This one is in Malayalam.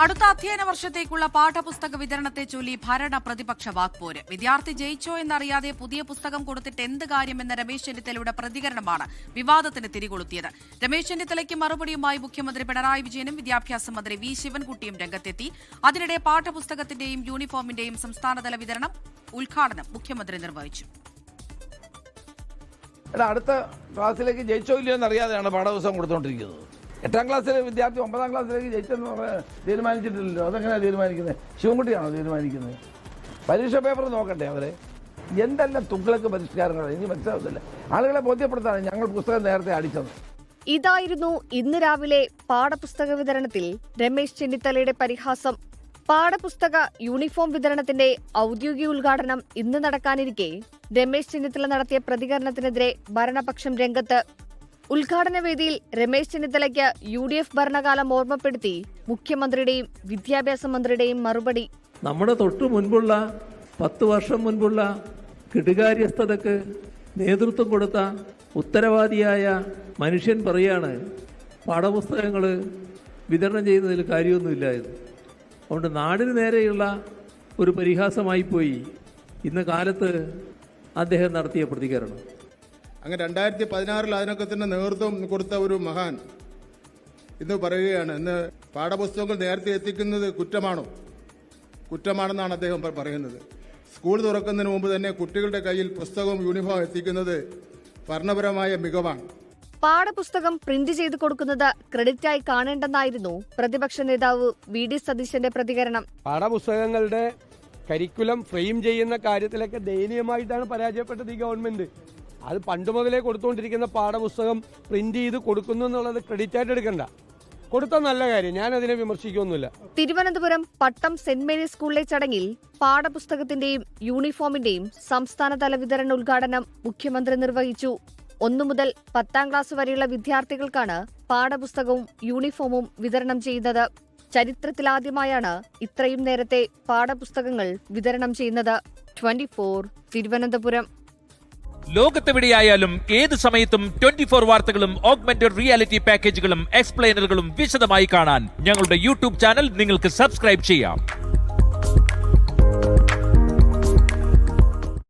അടുത്ത അധ്യയന വർഷത്തേക്കുള്ള പാഠപുസ്തക വിതരണത്തെ ചൊല്ലി ഭരണ പ്രതിപക്ഷ വാക്പോര്. വിദ്യാർത്ഥി ജയിച്ചോ എന്നറിയാതെ പുതിയ പുസ്തകം കൊടുത്തിട്ട് എന്ത് കാര്യമെന്ന രമേശ് ചെന്നിത്തലയുടെ പ്രതികരണമാണ് വിവാദത്തിന് തിരികൊളുത്തിയത്. രമേശ് ചെന്നിത്തലയ്ക്ക് മറുപടിയുമായി മുഖ്യമന്ത്രി പിണറായി വിജയനും വിദ്യാഭ്യാസ മന്ത്രി വി ശിവൻകുട്ടിയും രംഗത്തെത്തി. അതിനിടെ പാഠപുസ്തകത്തിന്റെയും യൂണിഫോമിന്റെയും സംസ്ഥാനതല വിതരണം ഉദ്ഘാടനം മുഖ്യമന്ത്രി നിർവഹിച്ചു. അടുത്ത ക്ലാസ്സിലേക്ക് ജയിച്ചോ ഇല്ലയോ എന്നറിയാതെയാണ് പാഠപുസ്തകം കൊടുത്തുകൊണ്ടിരിക്കുന്നത്. 8ാം ക്ലാസ്സിലെ വിദ്യാർത്ഥി 9ാം ക്ലാസ്സിലേക്ക് ജയിച്ചെന്ന് തീരുമാനിച്ചിട്ടില്ലല്ലോ. അതെങ്ങനെയാണ് തീരുമാനിക്കുന്നത്? ശിവൻകുട്ടിയാണോ തീരുമാനിക്കുന്നത്? പരീക്ഷ പേപ്പർ നോക്കട്ടെ അവരെ. എന്തെല്ലാം തുഗ്ലക്ക് പരിഷ്കാരങ്ങളാണ് ഇനി മനസ്സിലാവുന്നില്ല. ആളുകളെ ബോധ്യപ്പെടുത്താണ് ഞങ്ങൾ പുസ്തകം നേരത്തെ അടിച്ചത്. ഇതായിരുന്നു ഇന്ന് രാവിലെ പാഠപുസ്തക വിതരണത്തിൽ രമേശ് ചെന്നിത്തലയുടെ പരിഹാസം. പാഠപുസ്തക യൂണിഫോം വിതരണത്തിന്റെ ഔദ്യോഗിക ഉദ്ഘാടനം ഇന്ന് നടക്കാനിരിക്കെ രമേശ് ചെന്നിത്തല നടത്തിയ പ്രതികരണത്തിനെതിരെ ഭരണപക്ഷം രംഗത്ത്. ഉദ്ഘാടന വേദിയിൽ രമേശ് ചെന്നിത്തലയ്ക്ക് UDF ഭരണകാലം ഓർമ്മപ്പെടുത്തി മുഖ്യമന്ത്രിയുടെയും വിദ്യാഭ്യാസ മന്ത്രിയുടെയും മറുപടി. നമ്മുടെ തൊട്ടു മുൻപുള്ള 10 വർഷം മുൻപുള്ള കെടുകാര്യസ്ഥതക്ക് നേതൃത്വം കൊടുത്ത ഉത്തരവാദിയായ മനുഷ്യൻ പറയാണ് പാഠപുസ്തകങ്ങൾ വിതരണം ചെയ്യുന്നതിൽ കാര്യമൊന്നുമില്ലായിരുന്നു. അതുകൊണ്ട് നാടിന് നേരെയുള്ള ഒരു പരിഹാസമായിപ്പോയി ഇന്ന് കാലത്ത് അദ്ദേഹം നടത്തിയ പ്രതികരണം. അങ്ങനെ 2016 അതിനൊക്കെ തന്നെ നേതൃത്വം കൊടുത്ത ഒരു മഹാൻ ഇന്ന് പറയുകയാണ്, ഇന്ന് പാഠപുസ്തകങ്ങൾ നേരത്തെ എത്തിക്കുന്നത് കുറ്റമാണെന്നാണ് അദ്ദേഹം പറയുന്നത്. സ്കൂൾ തുറക്കുന്നതിന് മുമ്പ് തന്നെ കുട്ടികളുടെ കയ്യിൽ പുസ്തകവും യൂണിഫോം എത്തിക്കുന്നത് ഭരണപരമായ മികവാണ്. പാഠപുസ്തകം പ്രിന്റ് ചെയ്ത് കൊടുക്കുന്നത് ക്രെഡിറ്റായി കാണേണ്ടെന്നായിരുന്നു പ്രതിപക്ഷ നേതാവ് VD സതീശന്റെ പ്രതികരണം. പാഠപുസ്തകങ്ങളുടെ കരിക്കുലം ഫ്രെയിം ചെയ്യുന്ന കാര്യത്തിലൊക്കെ ദയനീയമായിട്ടാണ് പരാജയപ്പെട്ടത് ഈ ഗവൺമെന്റ്. അത് പണ്ട് മുതലേ കൊടുത്തുകൊണ്ടിരിക്കുന്ന പാഠപുസ്തകം പ്രിന്റ് ചെയ്ത് കൊടുക്കുന്നു എന്നുള്ളത് ക്രെഡിറ്റ് ആയിട്ട് എടുക്കണ്ട. കൊടുത്ത നല്ല കാര്യം, ഞാൻ അതിനെ വിമർശിക്കൊന്നുമില്ല. തിരുവനന്തപുരം പട്ടം സെന്റ് മേരീസ് സ്കൂളിലെ ചടങ്ങിൽ പാഠപുസ്തകത്തിന്റെയും യൂണിഫോമിന്റെയും സംസ്ഥാനതല വിതരണ ഉദ്ഘാടനം മുഖ്യമന്ത്രി നിർവഹിച്ചു. 1 മുതൽ 10ാം ക്ലാസ് വരെയുള്ള വിദ്യാർത്ഥികൾക്കാണ് പാഠപുസ്തകവും യൂണിഫോമും വിതരണം ചെയ്യുന്നത്. ചരിത്രത്തിലാദ്യമായാണ് ഇത്രയും നേരത്തെ പാഠപുസ്തകങ്ങൾ വിതരണം ചെയ്യുന്നത്. 24 തിരുവനന്തപുരം. ലോകത്തെവിടെയായാലും ഏത് സമയത്തും 24 വാർത്തകളും ഓഗ്മെന്റഡ് റിയാലിറ്റി പാക്കേജുകളും എക്സ്പ്ലെയിനറുകളും വിശദമായി കാണാൻ ഞങ്ങളുടെ YouTube ചാനൽ നിങ്ങൾക്ക് സബ്സ്ക്രൈബ് ചെയ്യാം.